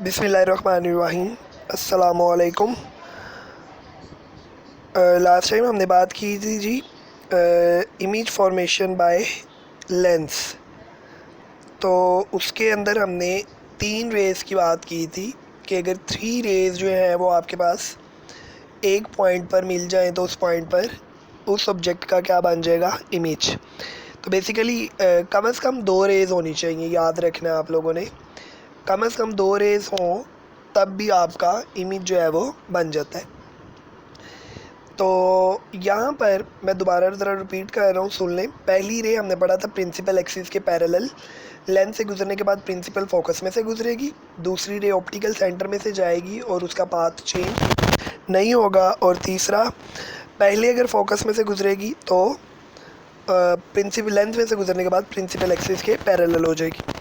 बिस्मिल्लाहिर्रहमानिर्रहीम। अस्सलामुअलैकुम। Last time हमने बात की थी जी इमेज फॉर्मेशन बाय लेंस। तो उसके अंदर हमने 3 रेज़ की बात की थी कि अगर 3 रेज़ जो है वो आपके पास एक पॉइंट पर मिल जाए तो उस पॉइंट पर उस ऑब्जेक्ट का क्या बन जाएगा, इमेज। तो बेसिकली कम से कम 2 रेज़ होनी चाहिए, याद रखना है आप लोगों ने। कम से कम 2 रेज़ हों तब भी आपका इमेज जो है वो बन जाता है। तो यहाँ पर मैं दोबारा ज़रा रिपीट कर रहा हूँ, सुन लें। पहली रे हमने पढ़ा था प्रिंसिपल एक्सिस के पैरेलल लेंस से गुजरने के बाद प्रिंसिपल फोकस में से गुजरेगी। दूसरी रे ऑप्टिकल सेंटर में से जाएगी और उसका पाथ चेंज नहीं होगा। और तीसरा, पहले अगर फोकस में से गुजरेगी तो प्रिंसिपल लेंस में से गुजरने के बाद प्रिंसिपल एक्सिस के पैरेलल हो जाएगी।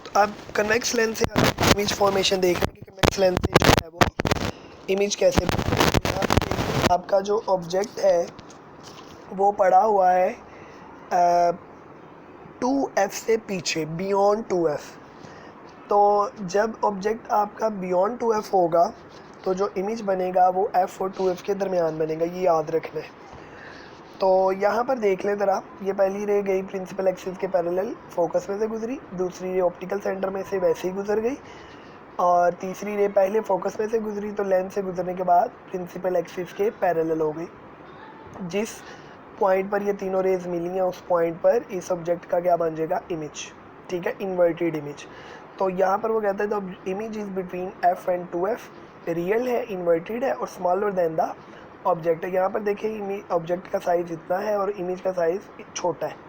तो अब कन्वेक्स लेंस से इमेज फॉर्मेशन देख रहे हैं कि कन्वेक्स लेंस से जो है वो इमेज कैसे आपका जो ऑब्जेक्ट है वो पड़ा हुआ है 2f से पीछे, बियॉन्ड 2f। तो जब ऑब्जेक्ट आपका बियॉन्ड 2f होगा तो जो इमेज बनेगा वो f और 2f के दरमियान बनेगा, ये याद रखना है। तो यहाँ पर देख लें ज़रा, ये पहली रे गई प्रिंसिपल एक्सिस के पैरेलल, फोकस में से गुजरी। दूसरी रे ऑप्टिकल सेंटर में से वैसे ही गुजर गई। और तीसरी रे पहले फोकस में से गुजरी तो लेंस से गुजरने के बाद प्रिंसिपल एक्सिस के पैरेलल हो गई। जिस पॉइंट पर ये तीनों रेज मिली हैं उस पॉइंट पर इस ऑब्जेक्ट का क्या बन जाएगा, इमेज। ठीक है, इन्वर्टेड इमेज। तो यहाँ पर वो कहता है the image is between f and 2f, real है, इन्वर्टेड है और स्मॉलर देन द ऑब्जेक्ट है। यहाँ पर देखिए ऑब्जेक्ट का साइज़ इतना है और इमेज का साइज़ छोटा है।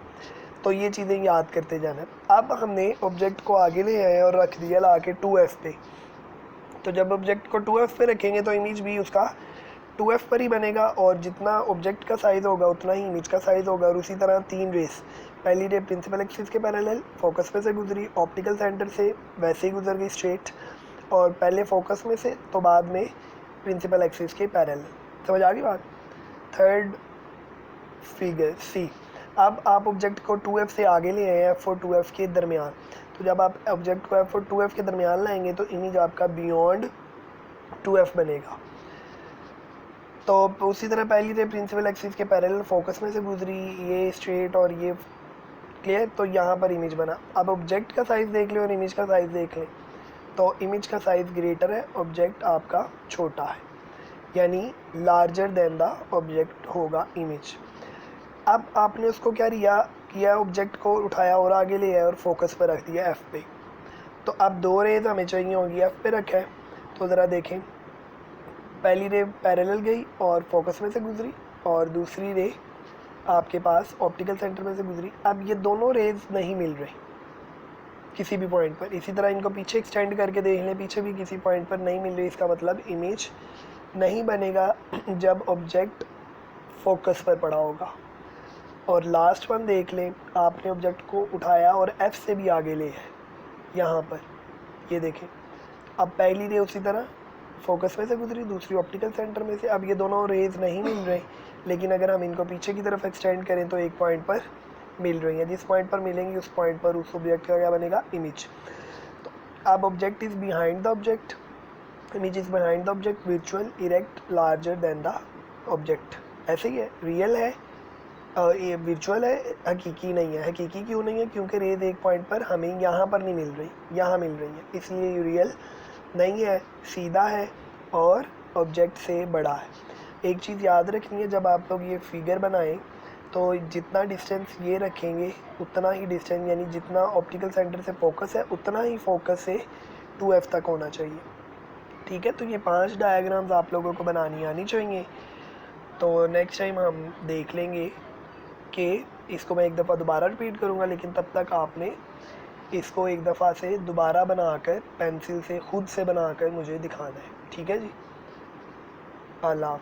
तो ये चीज़ें याद करते जाना। अब हमने ऑब्जेक्ट को आगे ले आए और रख दिया ला के 2f पे। तो जब ऑब्जेक्ट को 2f पे रखेंगे तो इमेज भी उसका 2f पर ही बनेगा और जितना ऑब्जेक्ट का साइज़ होगा उतना ही इमेज का साइज़ होगा। और उसी तरह 3 रेस, पहली रे प्रिंसिपल एक्सिस के पैरेलल फोकस में से गुजरी, ऑप्टिकल सेंटर से वैसे ही गुजर गई स्ट्रेट, और पहले फोकस में से तो बाद में प्रिंसिपल एक्सिस के पैरेलल। समझ आ गई बात। थर्ड फिगर सी, अब आप ऑब्जेक्ट को 2f से आगे ले आए f और 2f के दरमियान। तो जब आप ऑब्जेक्ट को f और 2f के दरमियान लाएंगे तो इमेज आपका बियॉन्ड 2f बनेगा। तो उसी तरह पहली रे प्रिंसिपल एक्सिस के पैरेलल फोकस में से गुजरी, ये स्ट्रेट और ये क्लियर, तो यहाँ पर इमेज बना। अब ऑब्जेक्ट का साइज़ देख लें और इमेज का साइज़ देख लें तो इमेज का साइज़ ग्रेटर है, ऑब्जेक्ट आपका छोटा है, यानी लार्जर देन द ऑब्जेक्ट होगा इमेज। अब आपने उसको क्या किया, ऑब्जेक्ट को उठाया और आगे ले आया और फोकस पर रख दिया f पे। तो अब 2 रेज हमें चाहिए होंगी, f पे रखा है। तो ज़रा देखें, पहली रे पैरेलल गई और फोकस में से गुजरी और दूसरी रे आपके पास ऑप्टिकल सेंटर में से गुजरी। अब ये दोनों रेज नहीं मिल रही किसी भी पॉइंट पर। इसी तरह इनको पीछे एक्सटेंड करके देख लें, पीछे भी किसी पॉइंट पर नहीं मिल रही। इसका मतलब इमेज नहीं बनेगा जब ऑब्जेक्ट फोकस पर पड़ा होगा। और लास्ट वन देख लें, आपने ऑब्जेक्ट को उठाया और f से भी आगे ले है यहाँ पर, ये देखें। अब पहली रे उसी तरह फोकस में से गुजरी, दूसरी ऑप्टिकल सेंटर में से। अब ये दोनों रेज नहीं मिल रहे, लेकिन अगर हम इनको पीछे की तरफ एक्सटेंड करें तो एक पॉइंट पर मिल रही है। जिस पॉइंट पर मिलेंगी उस पॉइंट पर उस ऑब्जेक्ट का क्या बनेगा, इमेज। तो अब object is behind the object, image is behind the object, virtual, erect, larger than the object. ऐसे ही है, रियल है, ये वर्चुअल है, हकीकी नहीं है। हकीकी क्यों नहीं है, क्योंकि रेज एक पॉइंट पर हमें यहाँ पर नहीं मिल रही, यहाँ मिल रही है, इसलिए ये रियल नहीं है, सीधा है और ऑब्जेक्ट से बड़ा है। एक चीज़ याद रखनी है, जब आप लोग ये फिगर बनाएं तो जितना डिस्टेंस ये रखेंगे उतना ही डिस्टेंस, यानी जितना ऑप्टिकल सेंटर से फोकस है उतना ही फोकस से 2f तक होना चाहिए। ठीक है, तो ये 5 डायग्राम्स आप लोगों को बनानी आनी चाहिए। तो नेक्स्ट टाइम हम देख लेंगे कि इसको मैं एक दफ़ा दोबारा रिपीट करूँगा, लेकिन तब तक आपने इसको एक दफ़ा से दोबारा बनाकर पेंसिल से खुद से बनाकर मुझे दिखाना है। ठीक है जी, अल्लाह।